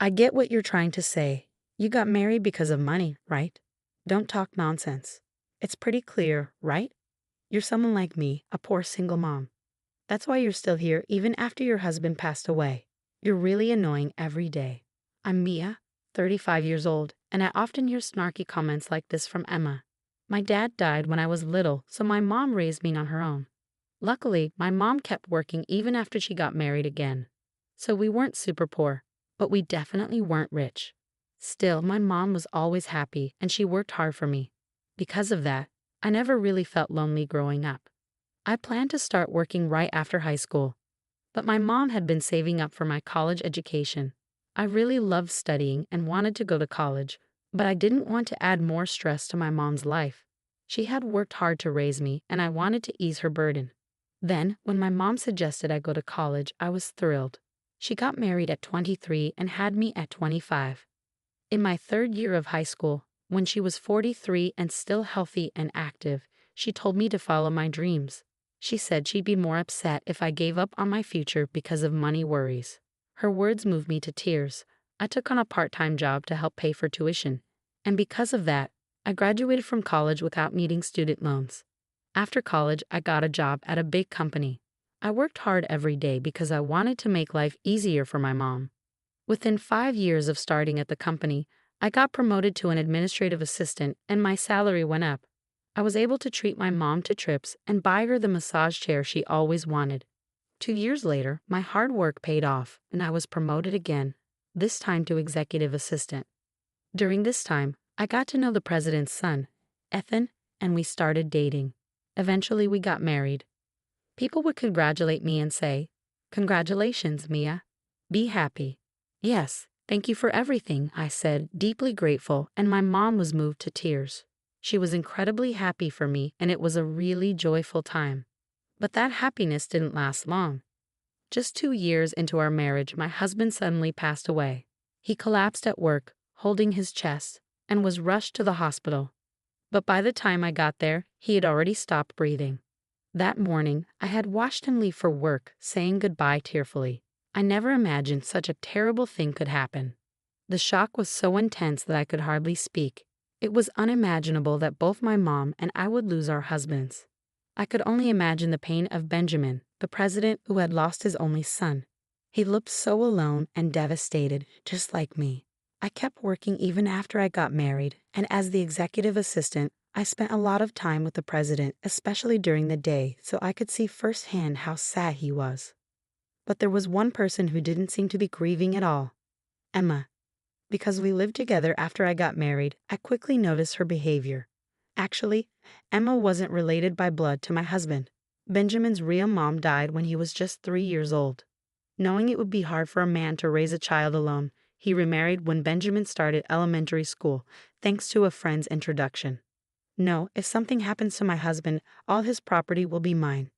I get what you're trying to say. You got married because of money, right? Don't talk nonsense. It's pretty clear, right? You're someone like me, a poor single mom. That's why you're still here even after your husband passed away. You're really annoying every day. I'm Mia, 35 years old, and I often hear snarky comments like this from Emma. My dad died when I was little, so my mom raised me on her own. Luckily, my mom kept working even after she got married again. So we weren't super poor, but we definitely weren't rich. Still, my mom was always happy and she worked hard for me. Because of that, I never really felt lonely growing up. I planned to start working right after high school, but my mom had been saving up for my college education. I really loved studying and wanted to go to college, but I didn't want to add more stress to my mom's life. She had worked hard to raise me and I wanted to ease her burden. Then, when my mom suggested I go to college, I was thrilled. She got married at 23 and had me at 25. In my third year of high school, when she was 43 and still healthy and active, she told me to follow my dreams. She said she'd be more upset if I gave up on my future because of money worries. Her words moved me to tears. I took on a part-time job to help pay for tuition, and because of that, I graduated from college without needing student loans. After college, I got a job at a big company. I worked hard every day because I wanted to make life easier for my mom. Within 5 years of starting at the company, I got promoted to an administrative assistant and my salary went up. I was able to treat my mom to trips and buy her the massage chair she always wanted. 2 years later, my hard work paid off and I was promoted again, this time to executive assistant. During this time, I got to know the president's son, Ethan, and we started dating. Eventually, we got married. People would congratulate me and say, "Congratulations, Mia. Be happy." "Yes, thank you for everything," I said, deeply grateful, and my mom was moved to tears. She was incredibly happy for me, and it was a really joyful time. But that happiness didn't last long. Just 2 years into our marriage, my husband suddenly passed away. He collapsed at work, holding his chest, and was rushed to the hospital. But by the time I got there, he had already stopped breathing. That morning, I had watched him leave for work, saying goodbye tearfully. I never imagined such a terrible thing could happen. The shock was so intense that I could hardly speak. It was unimaginable that both my mom and I would lose our husbands. I could only imagine the pain of Benjamin, the president who had lost his only son. He looked so alone and devastated, just like me. I kept working even after I got married, and as the executive assistant, I spent a lot of time with the president, especially during the day, so I could see firsthand how sad he was. But there was one person who didn't seem to be grieving at all: Emma. Because we lived together after I got married, I quickly noticed her behavior. Actually, Emma wasn't related by blood to my husband. Benjamin's real mom died when he was just 3 years old. Knowing it would be hard for a man to raise a child alone, he remarried when Benjamin started elementary school, thanks to a friend's introduction. No, if something happens to my husband, all his property will be mine.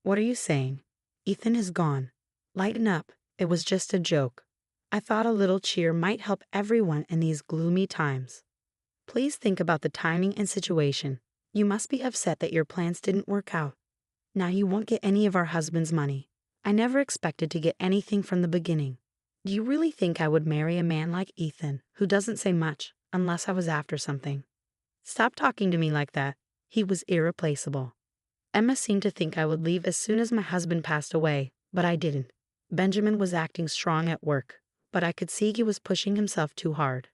What are you saying? Ethan is gone. Lighten up, it was just a joke. I thought a little cheer might help everyone in these gloomy times. Please think about the timing and situation. You must be upset that your plans didn't work out. Now you won't get any of our husband's money. I never expected to get anything from the beginning. Do you really think I would marry a man like Ethan, who doesn't say much, unless I was after something? Stop talking to me like that. He was irreplaceable. Emma seemed to think I would leave as soon as my husband passed away, but I didn't. Benjamin was acting strong at work, but I could see he was pushing himself too hard.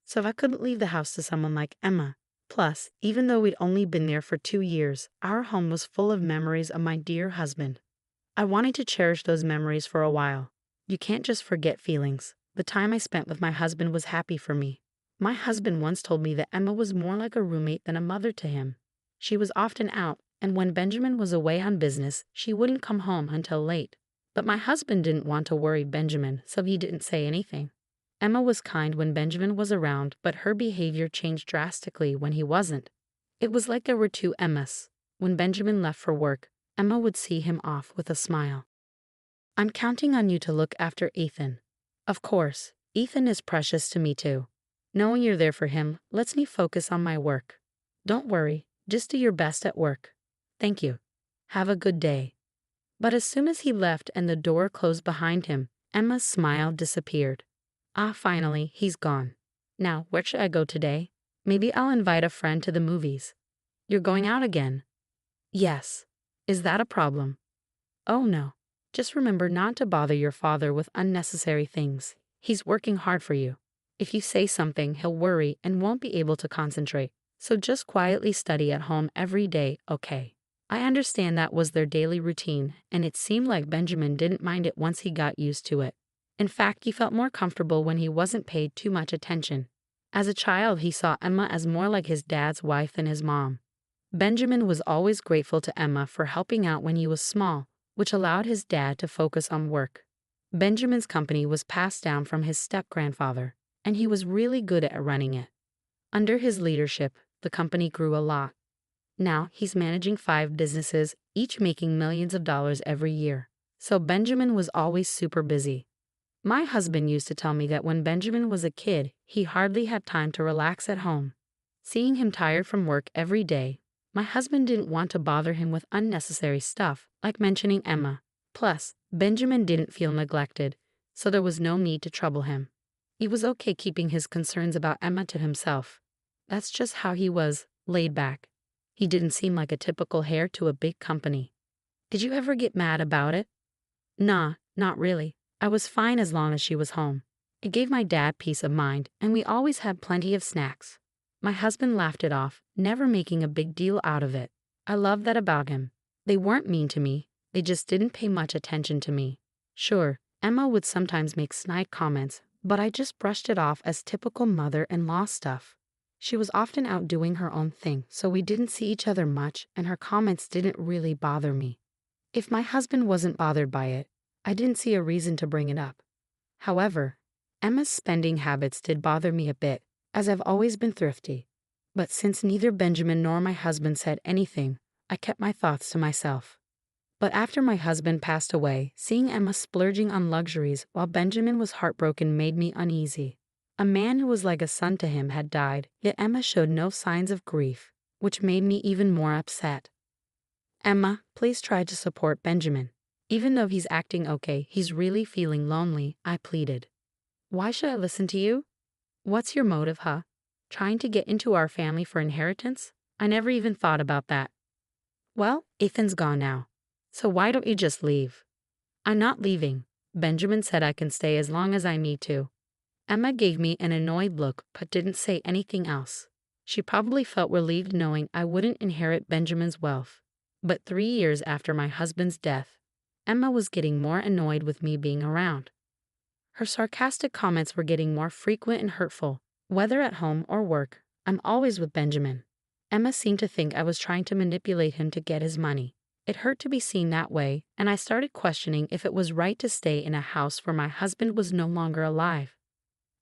So I couldn't leave the house to someone like Emma. Plus, even though we'd only been there for 2 years, our home was full of memories of my dear husband. I wanted to cherish those memories for a while. You can't just forget feelings. The time I spent with my husband was happy for me. My husband once told me that Emma was more like a roommate than a mother to him. She was often out, and when Benjamin was away on business, she wouldn't come home until late. But my husband didn't want to worry Benjamin, so he didn't say anything. Emma was kind when Benjamin was around, but her behavior changed drastically when he wasn't. It was like there were two Emmas. When Benjamin left for work, Emma would see him off with a smile. I'm counting on you to look after Ethan. Of course, Ethan is precious to me too. Knowing you're there for him lets me focus on my work. Don't worry, just do your best at work. Thank you. Have a good day. But as soon as he left and the door closed behind him, Emma's smile disappeared. Ah, finally, he's gone. Now, where should I go today? Maybe I'll invite a friend to the movies. You're going out again? Yes. Is that a problem? Oh no. Just remember not to bother your father with unnecessary things. He's working hard for you. If you say something, he'll worry and won't be able to concentrate. So just quietly study at home every day, okay? I understand that was their daily routine, and it seemed like Benjamin didn't mind it once he got used to it. In fact, he felt more comfortable when he wasn't paid too much attention. As a child, he saw Emma as more like his dad's wife than his mom. Benjamin was always grateful to Emma for helping out when he was small, which allowed his dad to focus on work. Benjamin's company was passed down from his step-grandfather, and he was really good at running it. Under his leadership, the company grew a lot. Now he's managing 5 businesses, each making millions of dollars every year. So Benjamin was always super busy. My husband used to tell me that when Benjamin was a kid, he hardly had time to relax at home. Seeing him tired from work every day, my husband didn't want to bother him with unnecessary stuff, like mentioning Emma. Plus, Benjamin didn't feel neglected, so there was no need to trouble him. He was okay keeping his concerns about Emma to himself. That's just how he was, laid back. He didn't seem like a typical heir to a big company. Did you ever get mad about it? Nah, not really. I was fine as long as she was home. It gave my dad peace of mind, and we always had plenty of snacks. My husband laughed it off, never making a big deal out of it. I loved that about him. They weren't mean to me, they just didn't pay much attention to me. Sure, Emma would sometimes make snide comments, but I just brushed it off as typical mother-in-law stuff. She was often out doing her own thing, so we didn't see each other much, and her comments didn't really bother me. If my husband wasn't bothered by it, I didn't see a reason to bring it up. However, Emma's spending habits did bother me a bit, as I've always been thrifty. But since neither Benjamin nor my husband said anything, I kept my thoughts to myself. But after my husband passed away, seeing Emma splurging on luxuries while Benjamin was heartbroken made me uneasy. A man who was like a son to him had died, yet Emma showed no signs of grief, which made me even more upset. Emma, please try to support Benjamin. Even though he's acting okay, he's really feeling lonely, I pleaded. Why should I listen to you? What's your motive, huh? Trying to get into our family for inheritance? I never even thought about that. Well, Ethan's gone now. So why don't you just leave? I'm not leaving. Benjamin said I can stay as long as I need to. Emma gave me an annoyed look but didn't say anything else. She probably felt relieved knowing I wouldn't inherit Benjamin's wealth. But 3 years after my husband's death, Emma was getting more annoyed with me being around. Her sarcastic comments were getting more frequent and hurtful. Whether at home or work, I'm always with Benjamin. Emma seemed to think I was trying to manipulate him to get his money. It hurt to be seen that way, and I started questioning if it was right to stay in a house where my husband was no longer alive.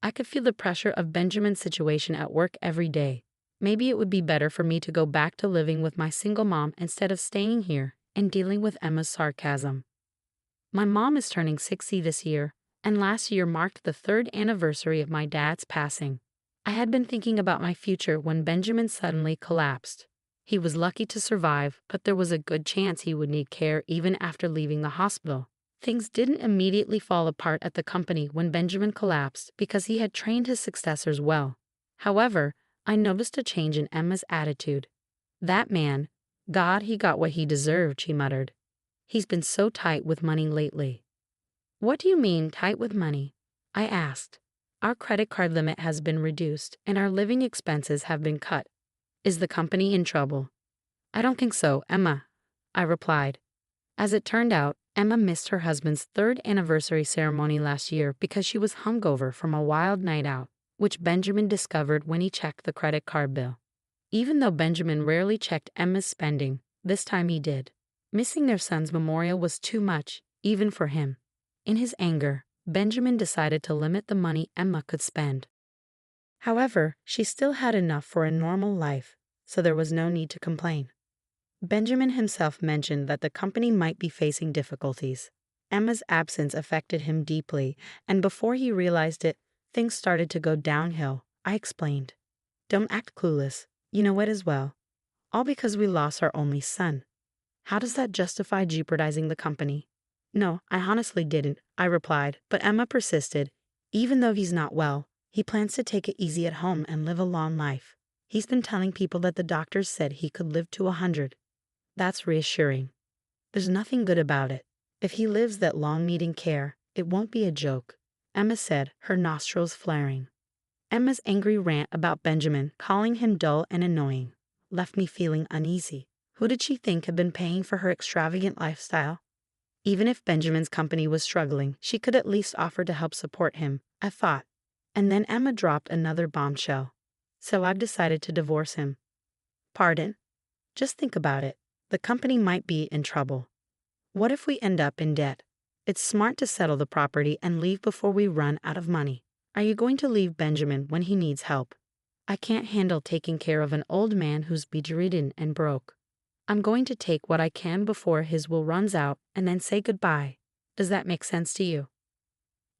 I could feel the pressure of Benjamin's situation at work every day. Maybe it would be better for me to go back to living with my single mom instead of staying here and dealing with Emma's sarcasm. My mom is turning 60 this year, and last year marked the 3rd anniversary of my dad's passing. I had been thinking about my future when Benjamin suddenly collapsed. He was lucky to survive, but there was a good chance he would need care even after leaving the hospital. Things didn't immediately fall apart at the company when Benjamin collapsed because he had trained his successors well. However, I noticed a change in Emma's attitude. That man, God, he got what he deserved, she muttered. He's been so tight with money lately. What do you mean, tight with money? I asked. Our credit card limit has been reduced and our living expenses have been cut. Is the company in trouble? I don't think so, Emma, I replied. As it turned out, Emma missed her husband's 3rd anniversary ceremony last year because she was hungover from a wild night out, which Benjamin discovered when he checked the credit card bill. Even though Benjamin rarely checked Emma's spending, this time he did. Missing their son's memorial was too much, even for him. In his anger, Benjamin decided to limit the money Emma could spend. However, she still had enough for a normal life, so there was no need to complain. Benjamin himself mentioned that the company might be facing difficulties. Emma's absence affected him deeply, and before he realized it, things started to go downhill. I explained. Don't act clueless. You know it as well. All because we lost our only son. How does that justify jeopardizing the company? No, I honestly didn't, I replied, but Emma persisted. Even though he's not well, he plans to take it easy at home and live a long life. He's been telling people that the doctors said he could live to 100. That's reassuring. There's nothing good about it. If he lives that long needing care, it won't be a joke, Emma said, her nostrils flaring. Emma's angry rant about Benjamin calling him dull and annoying left me feeling uneasy. Who did she think had been paying for her extravagant lifestyle? Even if Benjamin's company was struggling, she could at least offer to help support him, I thought. And then Emma dropped another bombshell. So I've decided to divorce him. Pardon? Just think about it. The company might be in trouble. What if we end up in debt? It's smart to settle the property and leave before we run out of money. Are you going to leave Benjamin when he needs help? I can't handle taking care of an old man who's bedridden and broke. I'm going to take what I can before his will runs out and then say goodbye. Does that make sense to you?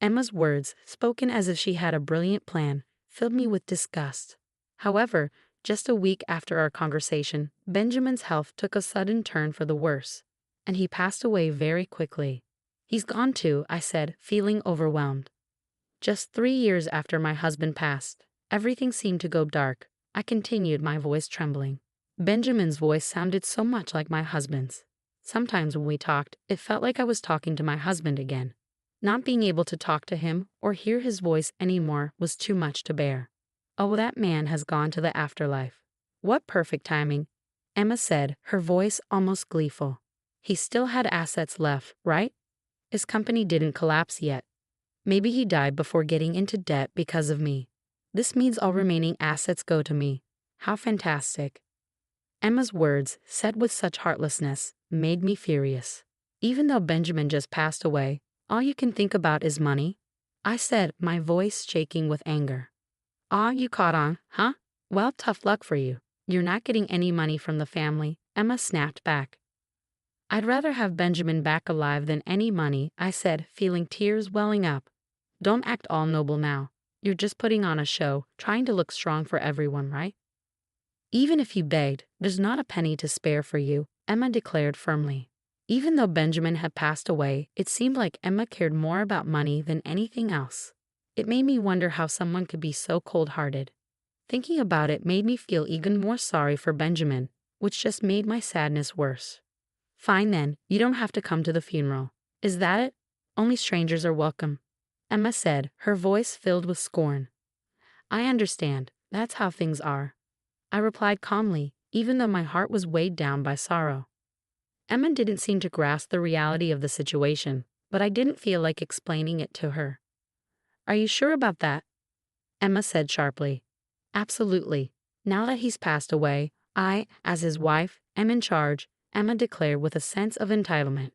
Emma's words, spoken as if she had a brilliant plan, filled me with disgust. However, just a week after our conversation, Benjamin's health took a sudden turn for the worse, and he passed away very quickly. He's gone too, I said, feeling overwhelmed. Just 3 years after my husband passed, everything seemed to go dark. I continued, my voice trembling. Benjamin's voice sounded so much like my husband's. Sometimes when we talked, it felt like I was talking to my husband again. Not being able to talk to him or hear his voice anymore was too much to bear. Oh, that man has gone to the afterlife. What perfect timing, Emma said, her voice almost gleeful. He still had assets left, right? His company didn't collapse yet. Maybe he died before getting into debt because of me. This means all remaining assets go to me. How fantastic. Emma's words, said with such heartlessness, made me furious. Even though Benjamin just passed away, all you can think about is money? I said, my voice shaking with anger. Ah, you caught on, huh? Well, tough luck for you. You're not getting any money from the family, Emma snapped back. I'd rather have Benjamin back alive than any money, I said, feeling tears welling up. Don't act all noble now. You're just putting on a show, trying to look strong for everyone, right? Even if you begged, there's not a penny to spare for you, Emma declared firmly. Even though Benjamin had passed away, it seemed like Emma cared more about money than anything else. It made me wonder how someone could be so cold-hearted. Thinking about it made me feel even more sorry for Benjamin, which just made my sadness worse. Fine then, you don't have to come to the funeral. Is that it? Only strangers are welcome, Emma said, her voice filled with scorn. I understand, that's how things are, I replied calmly, even though my heart was weighed down by sorrow. Emma didn't seem to grasp the reality of the situation, but I didn't feel like explaining it to her. Are you sure about that? Emma said sharply. Absolutely. Now that he's passed away, I, as his wife, am in charge, Emma declared with a sense of entitlement.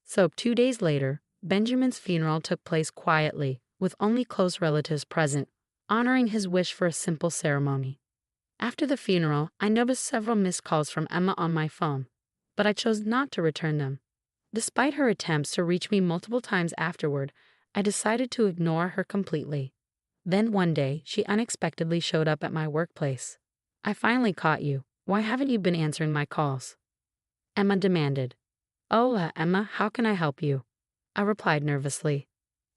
So 2 days later, Benjamin's funeral took place quietly, with only close relatives present, honoring his wish for a simple ceremony. After the funeral, I noticed several missed calls from Emma on my phone, but I chose not to return them. Despite her attempts to reach me multiple times afterward, I decided to ignore her completely. Then one day, she unexpectedly showed up at my workplace. I finally caught you. Why haven't you been answering my calls? Emma demanded. Hola, Emma, how can I help you? I replied nervously.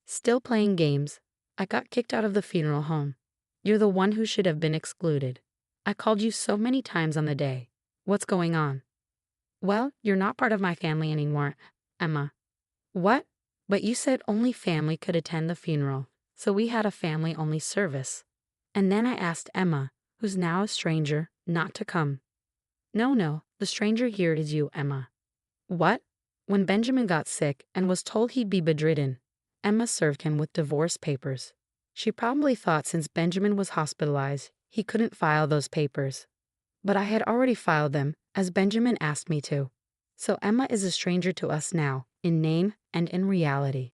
Still playing games. I got kicked out of the funeral home. You're the one who should have been excluded. I called you so many times on the day. What's going on? Well, you're not part of my family anymore, Emma. What? But you said only family could attend the funeral, so we had a family-only service. And then I asked Emma, who's now a stranger, not to come. No, the stranger here is you, Emma. What? When Benjamin got sick and was told he'd be bedridden, Emma served him with divorce papers. She probably thought since Benjamin was hospitalized, he couldn't file those papers. But I had already filed them, as Benjamin asked me to. So Emma is a stranger to us now, in name and in reality.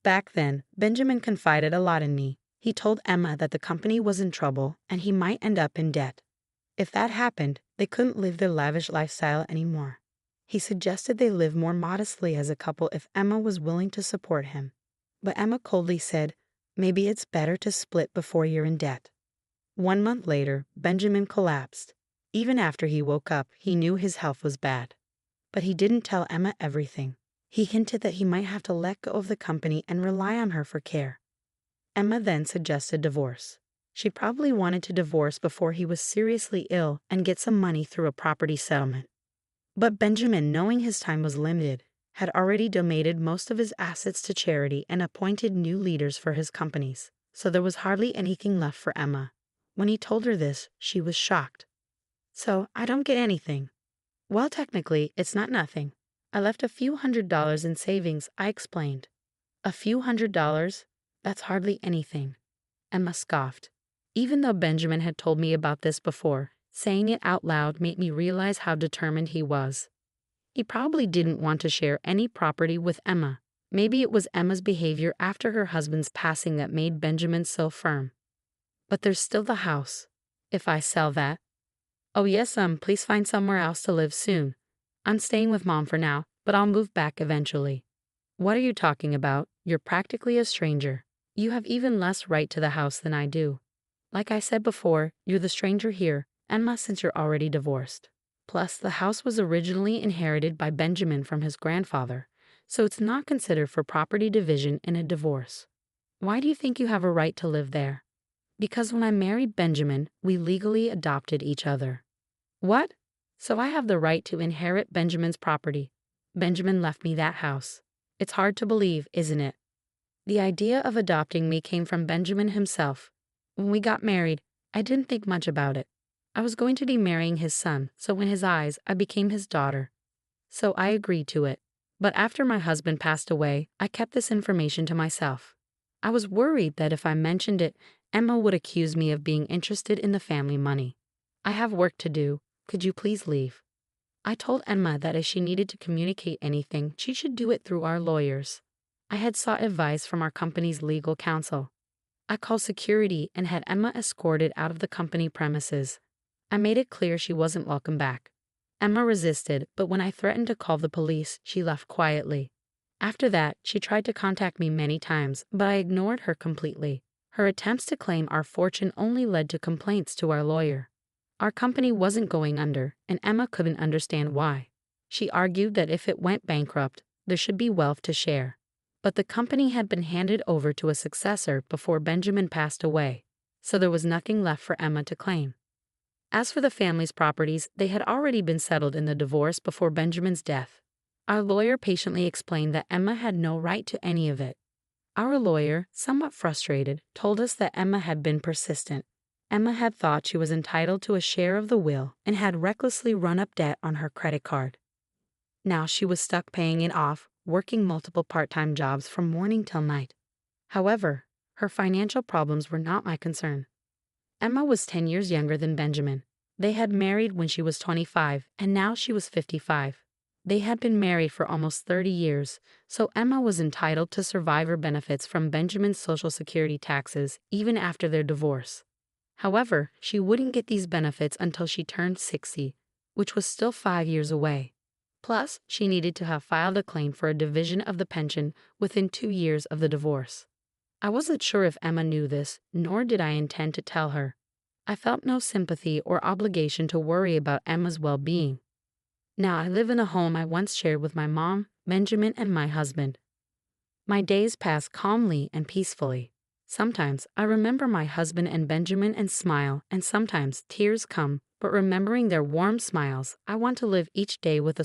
Back then, Benjamin confided a lot in me. He told Emma that the company was in trouble and he might end up in debt. If that happened, they couldn't live their lavish lifestyle anymore. He suggested they live more modestly as a couple if Emma was willing to support him. But Emma coldly said, maybe it's better to split before you're in debt. 1 month later, Benjamin collapsed. Even after he woke up, he knew his health was bad. But he didn't tell Emma everything. He hinted that he might have to let go of the company and rely on her for care. Emma then suggested divorce. She probably wanted to divorce before he was seriously ill and get some money through a property settlement. But Benjamin, knowing his time was limited, had already donated most of his assets to charity and appointed new leaders for his companies, so there was hardly anything left for Emma. When he told her this, she was shocked. "So, I don't get anything." "Well, technically, it's not nothing. I left a few $100s in savings," I explained. "A few $100? That's hardly anything." Emma scoffed. Even though Benjamin had told me about this before, saying it out loud made me realize how determined he was. He probably didn't want to share any property with Emma. Maybe it was Emma's behavior after her husband's passing that made Benjamin so firm. "But there's still the house. If I sell that—" "Oh yes, please find somewhere else to live soon. I'm staying with Mom for now, but I'll move back eventually." "What are you talking about? You're practically a stranger. You have even less right to the house than I do. Like I said before, you're the stranger here, Emma, since you're already divorced. Plus, the house was originally inherited by Benjamin from his grandfather, so it's not considered for property division in a divorce. Why do you think you have a right to live there?" "Because when I married Benjamin, we legally adopted each other." "What? So I have the right to inherit Benjamin's property. Benjamin left me that house. It's hard to believe, isn't it?" "The idea of adopting me came from Benjamin himself. When we got married, I didn't think much about it. I was going to be marrying his son, so in his eyes, I became his daughter. So I agreed to it. But after my husband passed away, I kept this information to myself. I was worried that if I mentioned it, Emma would accuse me of being interested in the family money. I have work to do. Could you please leave?" I told Emma that if she needed to communicate anything, she should do it through our lawyers. I had sought advice from our company's legal counsel. I called security and had Emma escorted out of the company premises. I made it clear she wasn't welcome back. Emma resisted, but when I threatened to call the police, she left quietly. After that, she tried to contact me many times, but I ignored her completely. Her attempts to claim our fortune only led to complaints to our lawyer. Our company wasn't going under, and Emma couldn't understand why. She argued that if it went bankrupt, there should be wealth to share. But the company had been handed over to a successor before Benjamin passed away, so there was nothing left for Emma to claim. As for the family's properties, they had already been settled in the divorce before Benjamin's death. Our lawyer patiently explained that Emma had no right to any of it. Our lawyer, somewhat frustrated, told us that Emma had been persistent. Emma had thought she was entitled to a share of the will and had recklessly run up debt on her credit card. Now she was stuck paying it off, working multiple part-time jobs from morning till night. However, her financial problems were not my concern. Emma was 10 years younger than Benjamin. They had married when she was 25, and now she was 55. They had been married for almost 30 years, so Emma was entitled to survivor benefits from Benjamin's Social Security taxes even after their divorce. However, she wouldn't get these benefits until she turned 60, which was still 5 years away. Plus, she needed to have filed a claim for a division of the pension within 2 years of the divorce. I wasn't sure if Emma knew this, nor did I intend to tell her. I felt no sympathy or obligation to worry about Emma's well-being. Now I live in a home I once shared with my mom, Benjamin, and my husband. My days pass calmly and peacefully. Sometimes I remember my husband and Benjamin and smile, and sometimes tears come, but remembering their warm smiles, I want to live each day with a